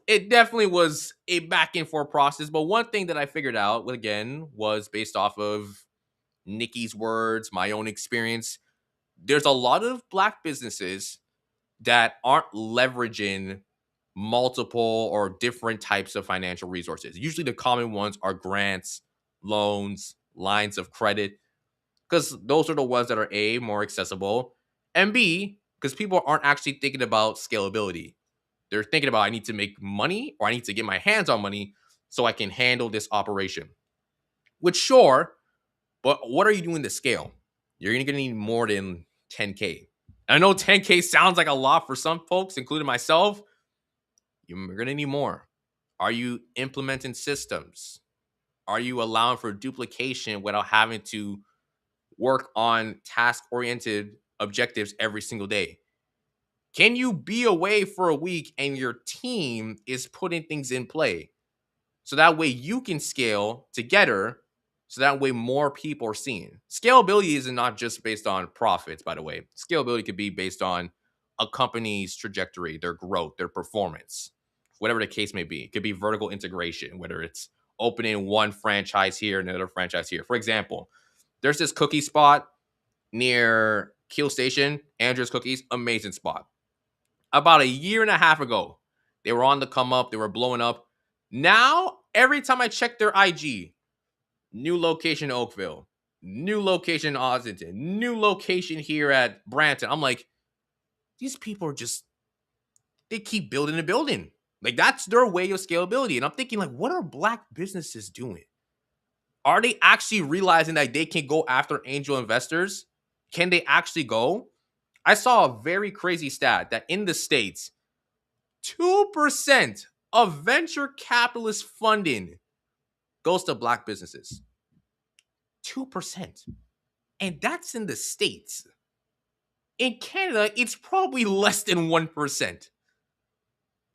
it definitely was a back and forth process. But one thing that I figured out, again, was based off of Nikki's words, my own experience. There's a lot of black businesses that aren't leveraging multiple or different types of financial resources. Usually the common ones are grants, loans, lines of credit, because those are the ones that are A, more accessible, and B, because people aren't actually thinking about scalability. They're thinking about, I need to make money or I need to get my hands on money so I can handle this operation. Which, sure, but what are you doing to scale? You're going to need more than 10K. I know 10K sounds like a lot for some folks, including myself, You're going to need more. Are you implementing systems? Are you allowing for duplication without having to work on task oriented objectives every single day? Can you be away for a week and your team is putting things in play? So that way you can scale together. So that way more people are seeing. Scalability is not just based on profits, by the way. Scalability could be based on a company's trajectory, their growth, their performance, whatever the case may be. It could be vertical integration, whether it's opening one franchise here and another franchise here. For example, there's this cookie spot near Kiel Station, Andrew's Cookies, amazing spot. About a year and a half ago, they were on the come up, they were blowing up. Now, every time I check their IG, new location in Oakville, new location in Ossington, new location here at Branton. I'm like, these people are just, they keep building and building. Like, that's their way of scalability. And I'm thinking, like, what are Black businesses doing? Are they actually realizing that they can go after angel investors? Can they actually go? I saw a very crazy stat that in the States, 2% of venture capitalist funding goes to Black businesses. 2%. And that's in the States. In Canada, it's probably less than 1%.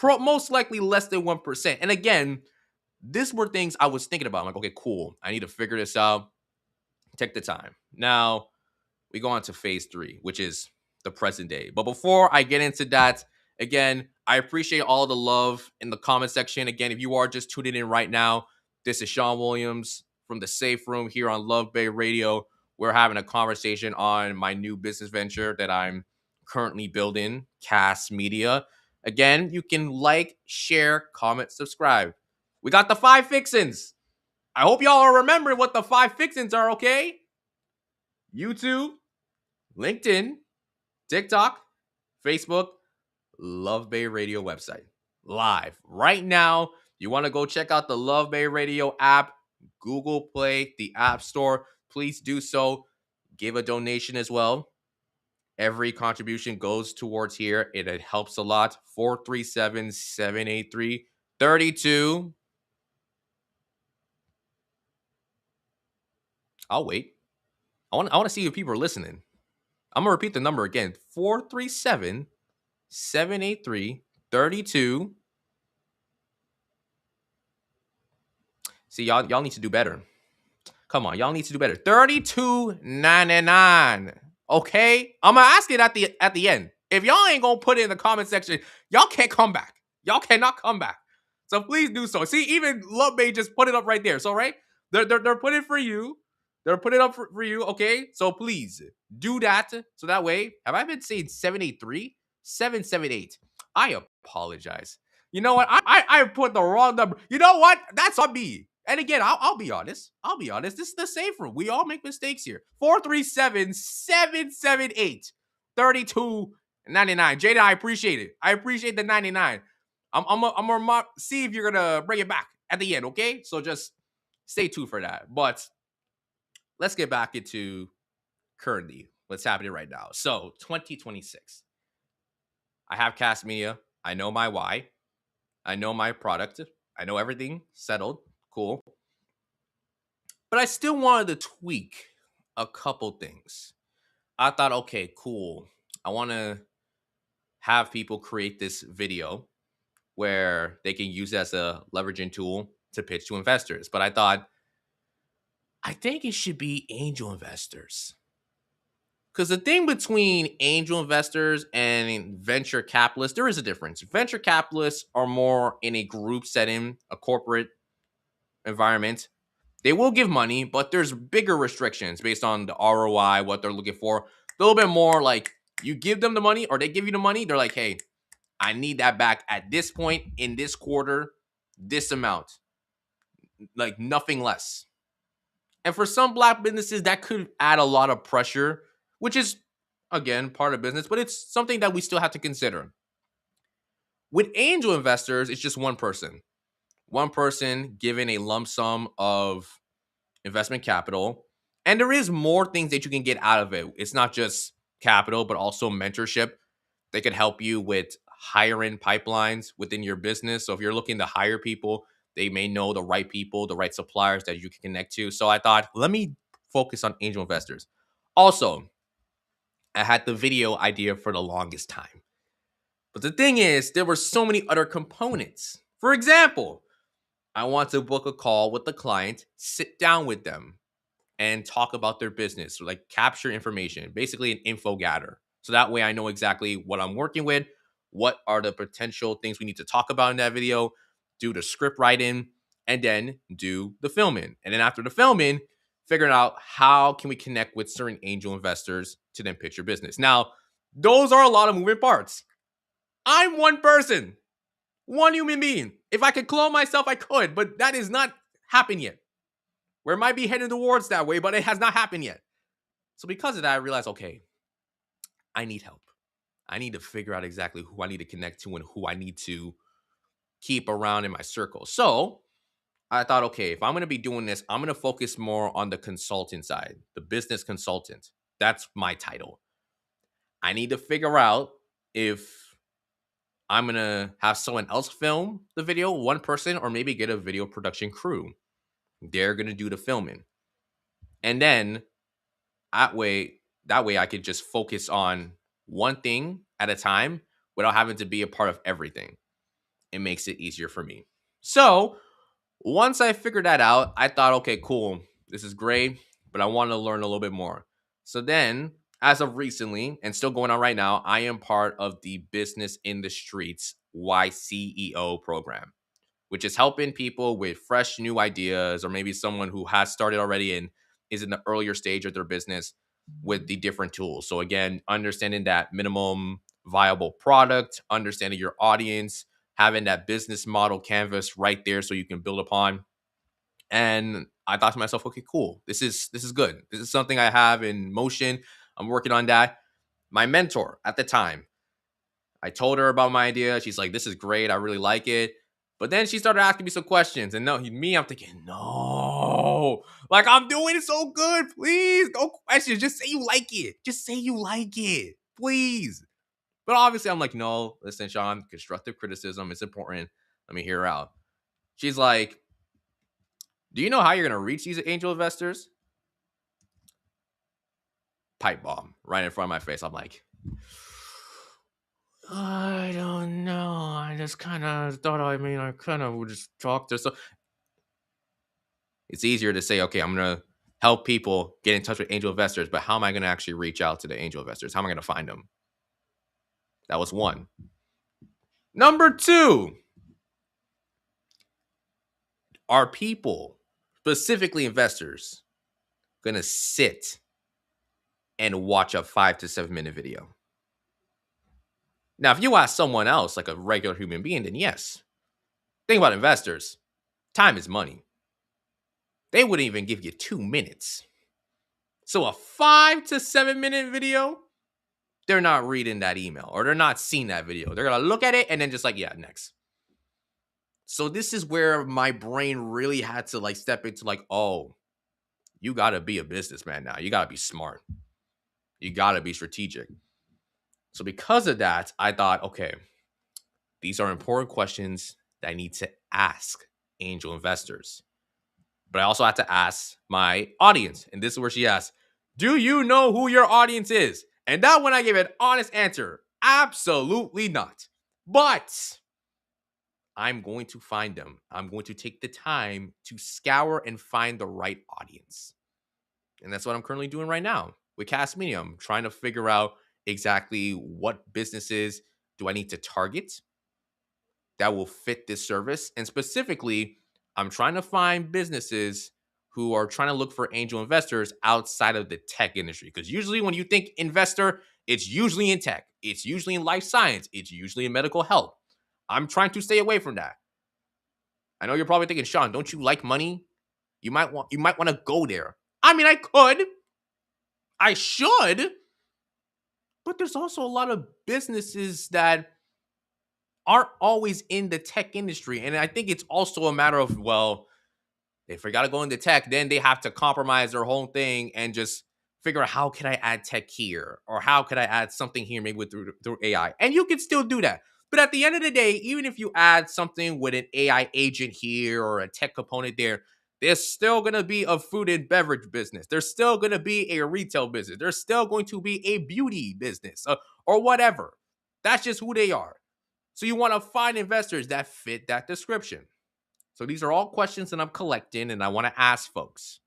Most likely less than 1%. And again, these were things I was thinking about. I'm like, okay, cool. I need to figure this out. Take the time. Now, we go on to phase 3, which is the present day. But before I get into that, again, I appreciate all the love in the comment section. Again, if you are just tuning in right now, this is Sean Williams from the Safe Room here on Love Bay Radio. We're having a conversation on my new business venture that I'm currently building, C.A.S.T Media. Again, you can like, share, comment, subscribe. We got the 5 fixins. I hope y'all are remembering what the 5 fixins are, okay? YouTube, LinkedIn, TikTok, Facebook, Love Bay Radio website. Live. Right now, you want to go check out the Love Bay Radio app, Google Play, the App Store. Please do so. Give a donation as well. Every contribution goes towards here. It helps a lot. 437-783-32. I'll wait. I want to see if people are listening. I'm going to repeat the number again. 437-783-32. See, y'all need to do better. Come on, y'all need to do better. $32.99. Okay? I'm gonna ask it at the end. If y'all ain't gonna put it in the comment section, y'all can't come back. Y'all cannot come back. So please do so. See, even Love Bay just put it up right there. So right, they're putting it for you. They're putting it up for you. Okay, so please do that. So that way, have I been saying 783? 778. I apologize. You know what? I put the wrong number. You know what? That's on me. And again, I'll be honest. I'll be honest. This is the safe room. We all make mistakes here. 437-778-32.99. Jada, I appreciate it. I appreciate the 99. I'm gonna see if you're gonna bring it back at the end, okay? So just stay tuned for that. But let's get back into currently what's happening right now. So 2026. I have C.A.S.T Media. I know my why. I know my product. I know everything settled. Cool. But I still wanted to tweak a couple things. I thought, okay, cool. I want to have people create this video where they can use it as a leveraging tool to pitch to investors. But I thought, I think it should be angel investors. Because the thing between angel investors and venture capitalists, there is a difference. Venture capitalists are more in a group setting, a corporate environment. They will give money, but there's bigger restrictions based on the ROI, what they're looking for. A little bit more like you give them the money or they give you the money. They're like, hey, I need that back at this point in this quarter, this amount, like nothing less. And for some Black businesses, that could add a lot of pressure, which is, again, part of business, but it's something that we still have to consider. With angel investors, it's just one person giving a lump sum of investment capital. And there is more things that you can get out of it. It's not just capital, but also mentorship. They could help you with hiring pipelines within your business. So if you're looking to hire people, they may know the right people, the right suppliers that you can connect to. So I thought, let me focus on angel investors. Also, I had the video idea for the longest time. But the thing is, there were so many other components. For example, I want to book a call with the client, sit down with them, and talk about their business, like capture information, basically an info gather. So that way I know exactly what I'm working with, what are the potential things we need to talk about in that video, do the script writing, and then do the filming. And then after the filming, figuring out how can we connect with certain angel investors to then pitch your business. Now, those are a lot of moving parts. I'm one person, one human being. If I could clone myself, I could, but that is not happened yet. Where it might be heading towards that way, but it has not happened yet. So because of that, I realized, okay, I need help. I need to figure out exactly who I need to connect to and who I need to keep around in my circle. So I thought, okay, if I'm going to be doing this, I'm going to focus more on the consultant side, the business consultant. That's my title. I need to figure out if I'm going to have someone else film the video, one person, or maybe get a video production crew. They're going to do the filming. And then that way I could just focus on one thing at a time without having to be a part of everything. It makes it easier for me. So once I figured that out, I thought, okay, cool, this is great, but I want to learn a little bit more. So then, as of recently, and still going on right now, I am part of the Business in the Streets YCEO program, which is helping people with fresh new ideas, or maybe someone who has started already and is in the earlier stage of their business with the different tools. So again, understanding that minimum viable product, understanding your audience, having that business model canvas right there so you can build upon. And I thought to myself, okay, cool. This is good. This is something I have in motion. I'm working on that. My mentor at the time, I told her about my idea. She's like, this is great. I really like it. But then she started asking me some questions. And no, me, I'm thinking, no, like I'm doing so good. Please, no questions. Just say you like it. Just say you like it. Please. But obviously, I'm like, no, listen, Sean, constructive criticism is important. Let me hear her out. She's like, do you know how you're going to reach these angel investors? Pipe bomb right in front of my face. I'm like, I don't know. I just kind of thought, I kind of would just talk to. So it's easier to say, okay, I'm going to help people get in touch with angel investors, but how am I going to actually reach out to the angel investors? How am I going to find them? That was one. Number two, are people, specifically investors, going to sit and watch a 5 to 7 minute video? Now, if you ask someone else, like a regular human being, then yes. Think about investors. Time is money. They wouldn't even give you 2 minutes. So a 5 to 7 minute video, they're not reading that email or they're not seeing that video. They're going to look at it and then just like, yeah, next. So this is where my brain really had to like step into like, oh, you got to be a businessman now. You got to be smart. You got to be strategic. So because of that, I thought, okay, these are important questions that I need to ask angel investors. But I also had to ask my audience. And this is where she asked, do you know who your audience is? And that one I gave an honest answer. Absolutely not. But I'm going to find them. I'm going to take the time to scour and find the right audience. And that's what I'm currently doing right now with C.A.S.T Media. I'm trying to figure out exactly what businesses do I need to target that will fit this service. And specifically, I'm trying to find businesses who are trying to look for angel investors outside of the tech industry. Because usually when you think investor, it's usually in tech. It's usually in life science. It's usually in medical health. I'm trying to stay away from that. I know you're probably thinking, Sean, don't you like money? You might want to go there. I mean, I could. I should. But there's also a lot of businesses that aren't always in the tech industry. And I think it's also a matter of, well, if they got to go into tech, then they have to compromise their whole thing and just figure out how can I add tech here? Or how could I add something here maybe through AI? And you can still do that. But at the end of the day, even if you add something with an AI agent here or a tech component there, there's still going to be a food and beverage business. There's still going to be a retail business. There's still going to be a beauty business or whatever. That's just who they are. So you want to find investors that fit that description. So these are all questions that I'm collecting and I want to ask folks.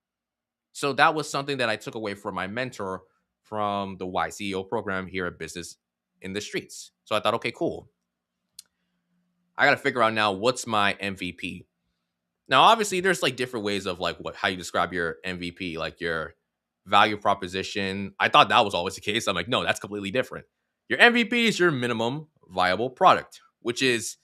So that was something that I took away from my mentor from the YCEO program here at Business in the Streets. So I thought, okay, cool. I got to figure out now what's my MVP. Now, obviously, there's like different ways of like how you describe your MVP, like your value proposition. I thought that was always the case. I'm like, no, that's completely different. Your MVP is your minimum viable product, which is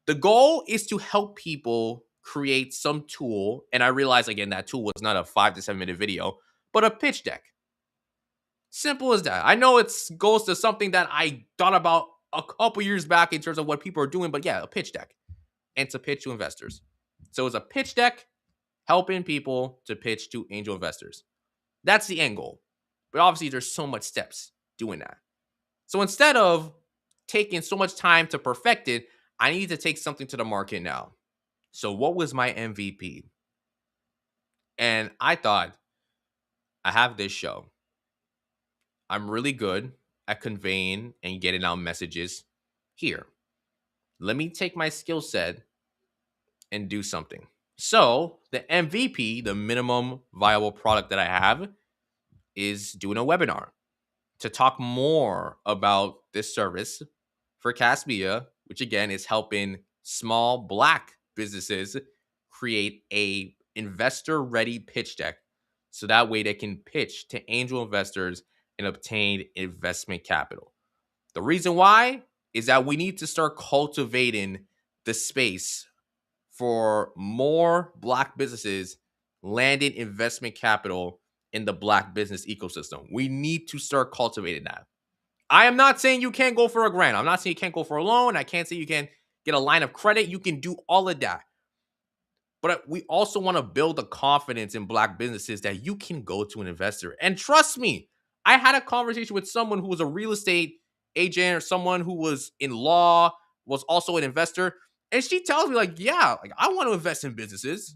the goal is to help people create some tool. And I realized again that tool was not a 5 to 7 minute video, but a pitch deck. Simple as that. I know it goes to something that I thought about a couple years back in terms of what people are doing, but yeah, a pitch deck and to pitch to investors. So it's a pitch deck helping people to pitch to angel investors. That's the end goal. But obviously, there's so much steps doing that. So instead of taking so much time to perfect it, I need to take something to the market now. So what was my MVP? And I thought, I have this show. I'm really good at conveying and getting out messages here. Let me take my skill set and do something. So the MVP, the minimum viable product that I have, is doing a webinar to talk more about this service for C.A.S.T Media, which again is helping small Black businesses create a investor ready pitch deck so that way they can pitch to angel investors and obtain investment capital. The reason why is that we need to start cultivating the space for more Black businesses landing investment capital in the Black business ecosystem. We need to start cultivating that. I am not saying you can't go for a grant. I'm not saying you can't go for a loan. I can't say you can't get a line of credit. You can do all of that. But we also want to build the confidence in Black businesses that you can go to an investor. And trust me, I had a conversation with someone who was a real estate agent or someone who was in law, was also an investor. And she tells me, like, yeah, like I want to invest in businesses.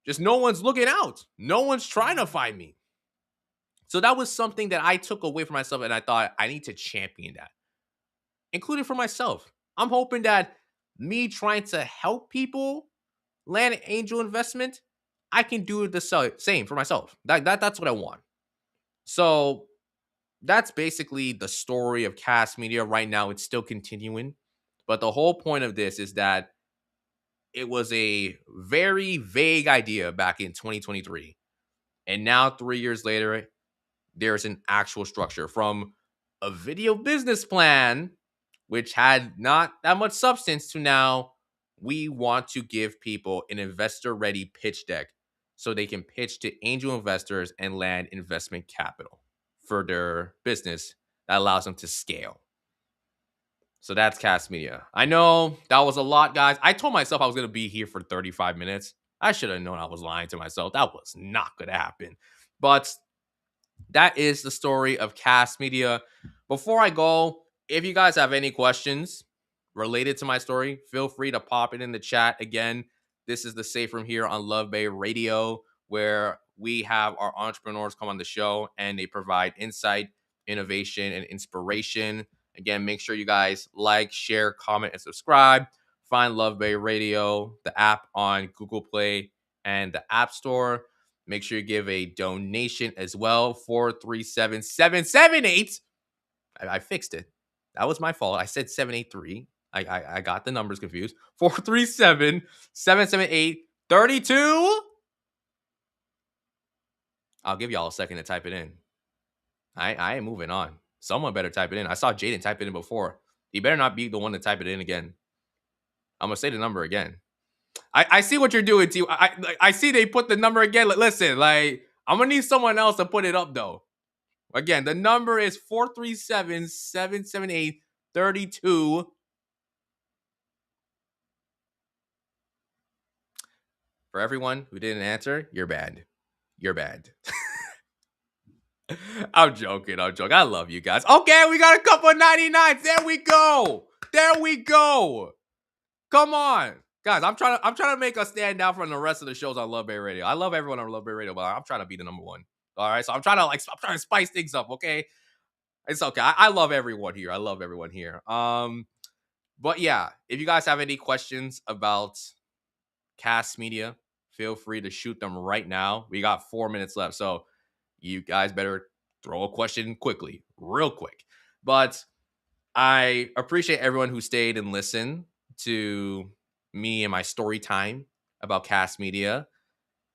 Just no one's looking out. No one's trying to find me. So that was something that I took away from myself. And I thought I need to champion that, including for myself. I'm hoping that me trying to help people land an angel investment, I can do the same for myself. That's what I want. So that's basically the story of C.A.S.T Media. Right now, it's still continuing. But the whole point of this is that it was a very vague idea back in 2023. And now, 3 years later, there's an actual structure from a video business plan, which had not that much substance, to now we want to give people an investor ready pitch deck so they can pitch to angel investors and land investment capital for their business that allows them to scale. So that's C.A.S.T Media. I know that was a lot, guys. I told myself I was going to be here for 35 minutes. I should have known I was lying to myself. That was not going to happen. But that is the story of C.A.S.T Media. Before I go, if you guys have any questions related to my story, feel free to pop it in the chat. Again, this is the Safe Room here on Love Bay Radio, where we have our entrepreneurs come on the show and they provide insight, innovation, and inspiration. Again, make sure you guys like, share, comment, and subscribe. Find Love Bay Radio, the app on Google Play and the App Store. Make sure you give a donation as well. 437-778. I fixed it. That was my fault. I said 783. I got the numbers confused. 437-778-32. I'll give y'all a second to type it in. I ain't moving on. Someone better type it in. I saw Jaden type it in before. He better not be the one to type it in again. I'm going to say the number again. I see what you're doing, T. I see they put the number again. Listen, like, I'm going to need someone else to put it up, though. Again, the number is 437-778-32. For everyone who didn't answer, you're bad. You're bad. I'm joking. I'm joking. I love you guys. Okay, we got a couple of 99s. There we go. There we go. Come on. Guys, I'm trying to make us stand out from the rest of the shows on Love Bay Radio. I love everyone on Love Bay Radio, but I'm trying to be the number one. All right. So I'm trying to spice things up, okay? It's okay. I love everyone here. I love everyone here. But yeah, if you guys have any questions about Cast Media, feel free to shoot them right now. We got 4 minutes left. So you guys better throw a question quickly, real quick. But I appreciate everyone who stayed and listened to me and my story time about Cast Media.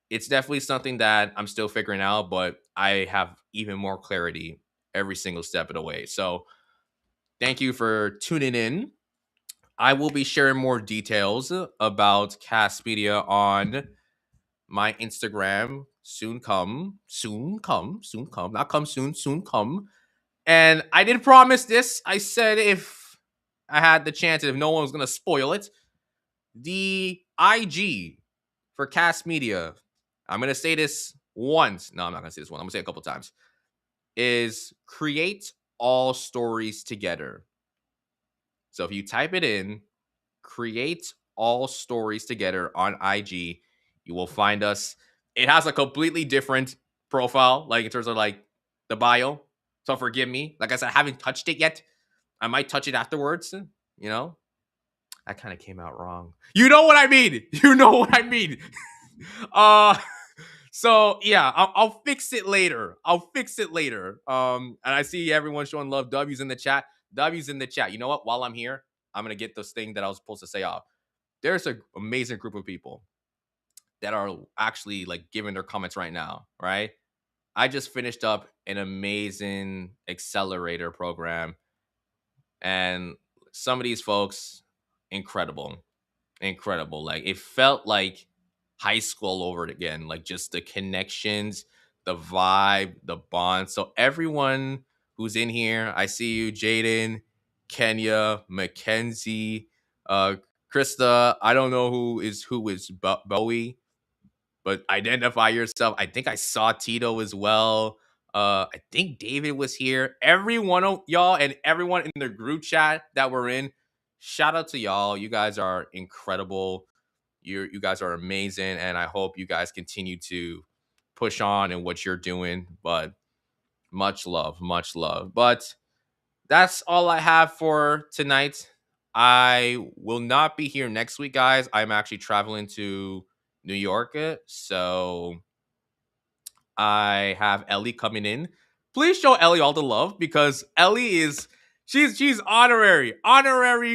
It's definitely something that I'm still figuring out, but I have even more clarity every single step of the way. So thank you for tuning in. I will be sharing more details about Cast Media on my Instagram soon come, soon come, soon come, not come soon, soon come. And I did promise this. I said if I had the chance, if no one was gonna spoil it, the IG for Cast Media, I'm gonna say this once. No, I'm not gonna say this one. I'm gonna say it a couple times. Is create all stories together. So if you type it in, create all stories together on IG, you will find us. It has a completely different profile, like in terms of like the bio. So forgive me. Like I said, I haven't touched it yet. I might touch it afterwards. You know, that kind of came out wrong. You know what I mean? You know what I mean? uh so yeah, I'll fix it later. I'll fix it later. And I see everyone showing love. W's in the chat. W's in the chat. You know what? While I'm here, I'm gonna get this thing that I was supposed to say off. There's an amazing group of people that are actually like giving their comments right now, right? I just finished up an amazing accelerator program, and some of these folks, incredible, incredible. Like it felt like high school over again, like just the connections, the vibe, the bond. So everyone who's in here, I see you, Jaden, Kenya, Mackenzie, Krista. I don't know who is Bowie, but identify yourself. I think I saw Tito as well. I think David was here. Every one of y'all and everyone in the group chat that we're in, shout out to y'all. You guys are incredible. You guys are amazing, and I hope you guys continue to push on in what you're doing. But much love, much love. But that's all I have for tonight. I will not be here next week, guys. I'm actually traveling to New York, so I have Ellie coming in. Please show Ellie all the love because Ellie is she's honorary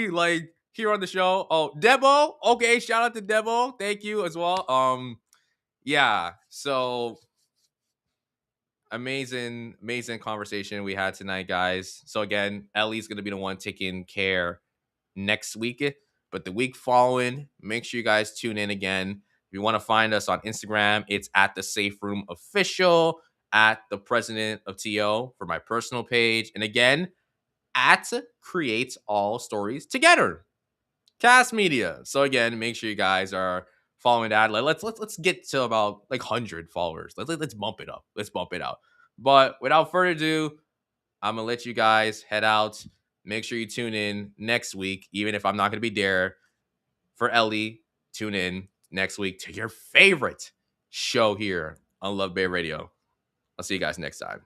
like here on the show. Oh, Debo, okay, shout out to Debo, thank you as well. Yeah, so amazing conversation we had tonight, guys. So again, Ellie's gonna be the one taking care next week, but the week following, make sure you guys tune in again. If you want to find us on Instagram, it's at the Safe Room Official, at the President of TO for my personal page, and again, at Creates All Stories Together, Cast Media. So again, make sure you guys are following that. Let's get to about like 100 followers. Let's bump it up. Let's bump it out. But without further ado, I'm gonna let you guys head out. Make sure you tune in next week, even if I'm not gonna be there. For Ellie, tune in next week to your favorite show here on Love Bay Radio. I'll see you guys next time.